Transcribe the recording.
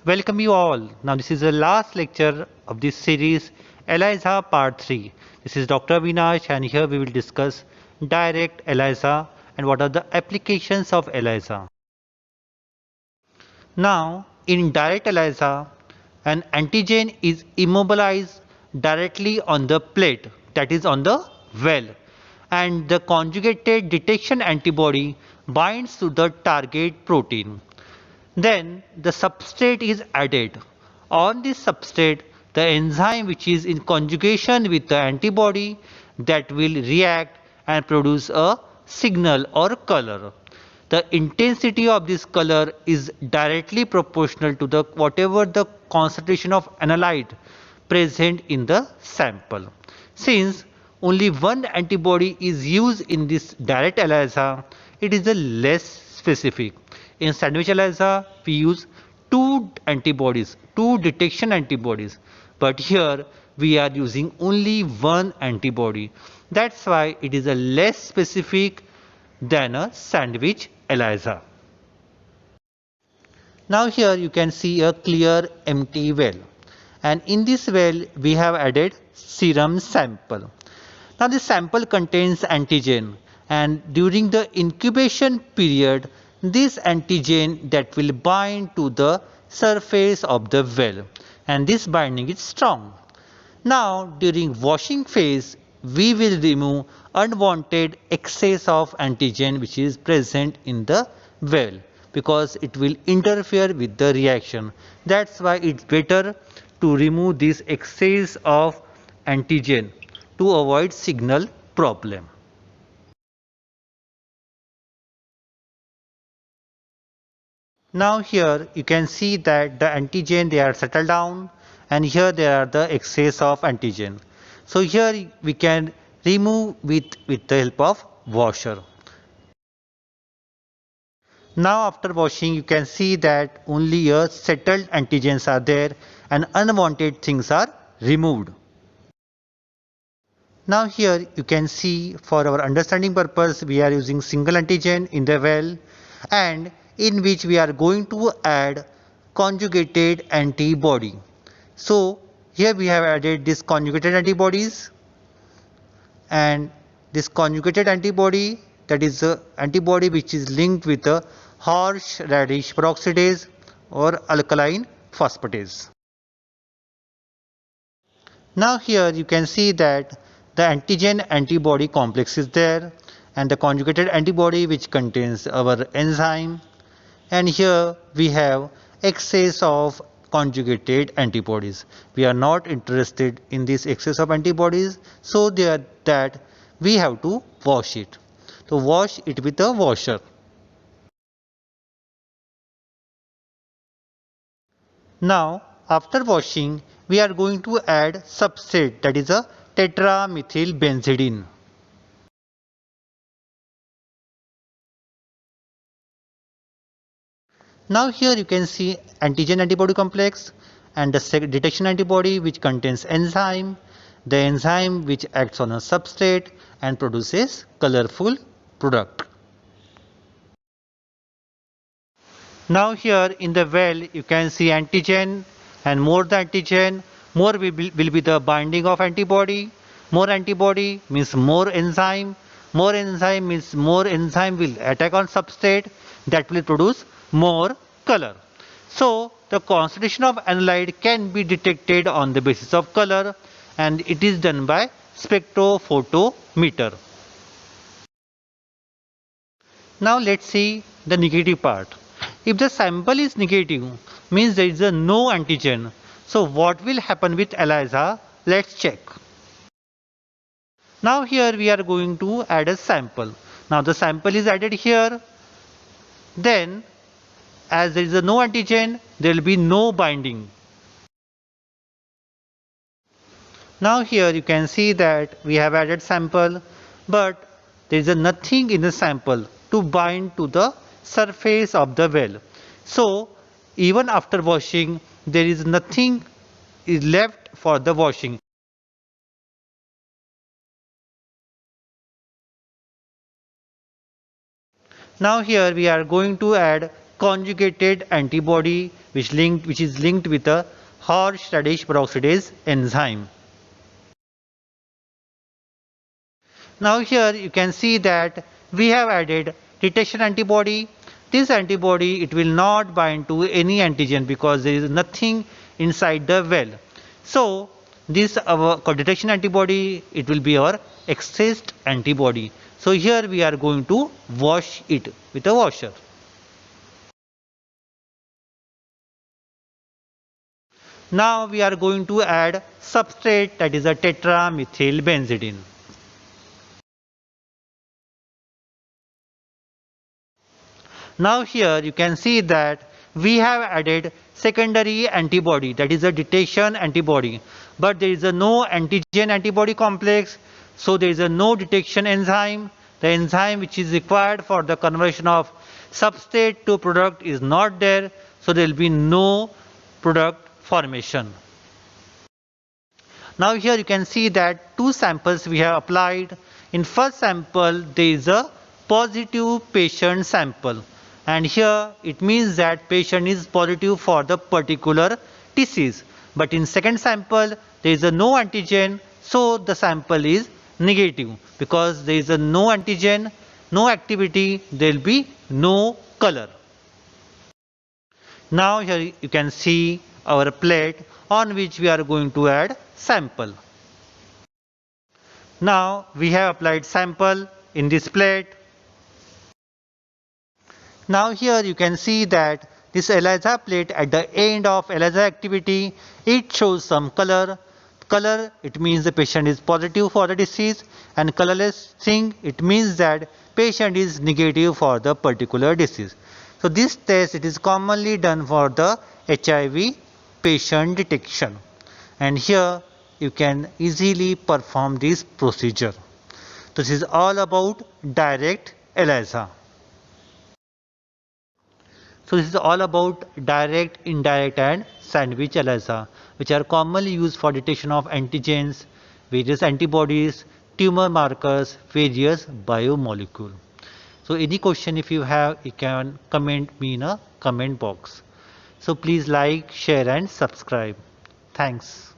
Welcome you all. Now this is the last lecture of this series, Elisa Part 3. This is Dr. Avinash and here we will discuss direct ELISA and what are the applications of ELISA. Now in direct ELISA, an antigen is immobilized directly on the plate, that is on the well, and the conjugated detection antibody binds to the target protein. Then the substrate is added. On this substrate, the enzyme which is in conjugation with the antibody that will react and produce a signal or color. The intensity of this color is directly proportional to the whatever the concentration of analyte present in the sample. Since only one antibody is used in this direct ELISA, it is a less specific. In sandwich ELISA, we use two antibodies, two detection antibodies, but here we are using only one antibody. That's why it is a less specific than a sandwich ELISA. Now here you can see a clear empty well, and in this well we have added serum sample. Now this sample contains antigen, and during the incubation period this antigen that will bind to the surface of the well, and this binding is strong. Now during washing phase we will remove unwanted excess of antigen which is present in the well, because it will interfere with the reaction. That's why it's better to remove this excess of antigen to avoid signal problem. Now here you can see that the antigen they are settled down, and here there are the excess of antigen. So here we can remove with the help of washer. Now after washing you can see that only a settled antigens are there and unwanted things are removed. Now here you can see, for our understanding purpose, we are using single antigen in the well, and in which we are going to add conjugated antibody. So here we have added this conjugated antibodies, and this conjugated antibody, that is the antibody which is linked with the horseradish peroxidase or alkaline phosphatase. Now here you can see that the antigen antibody complex is there, and the conjugated antibody which contains our enzyme, and here we have excess of conjugated antibodies. We are not interested in this excess of antibodies, so that we have to wash it. So wash it with a washer. Now after washing we are going to add substrate, that is a tetramethylbenzidine. Now here you can see antigen antibody complex and the detection antibody which contains enzyme, the enzyme which acts on a substrate and produces colorful product. Now here in the well you can see antigen, and more the antigen, more will be the binding of antibody. More antibody means more enzyme. More enzyme means more enzyme will attack on substrate, that will produce more color. So the concentration of analyte can be detected on the basis of color, and it is done by spectrophotometer. Now let's see the negative part. If the sample is negative, means there is a no antigen. So what will happen with ELISA? Let's check. Now here we are going to add a sample. Now the sample is added here. Then as there is a no antigen, there will be no binding. Now here you can see that we have added sample, but there is nothing in the sample to bind to the surface of the well. So even after washing there is nothing is left for the washing. Now here we are going to add conjugated antibody which is linked with a horseradish peroxidase enzyme. Now here you can see that we have added detection antibody. This antibody, it will not bind to any antigen because there is nothing inside the well. So this our detection antibody, it will be our accessed antibody. So here we are going to wash it with a washer. Now we are going to add substrate, that is a tetramethylbenzidine. Now here you can see that we have added secondary antibody, that is a detection antibody, but there is no antigen antibody complex, so there is no detection enzyme. The enzyme which is required for the conversion of substrate to product is not there, so there will be no product formation. Now here you can see that two samples we have applied. In first sample there is a positive patient sample, and here it means that patient is positive for the particular disease. But in second sample there is no antigen, so the sample is negative. Because there is no antigen, no activity, there will be no color. Now here you can see our plate on which we are going to add sample. Now we have applied sample in this plate. Now here you can see that this ELISA plate, at the end of ELISA activity, it shows some color. Color, it means the patient is positive for the disease, and colorless thing, it means that patient is negative for the particular disease. So this test, it is commonly done for the HIV patient detection, and here you can easily perform this procedure. This is all about direct ELISA. So this is all about direct, indirect and sandwich ELISA, which are commonly used for detection of antigens, various antibodies, tumor markers, various biomolecules. So any question if you have, you can comment me in a comment box. So please like, share and subscribe. Thanks.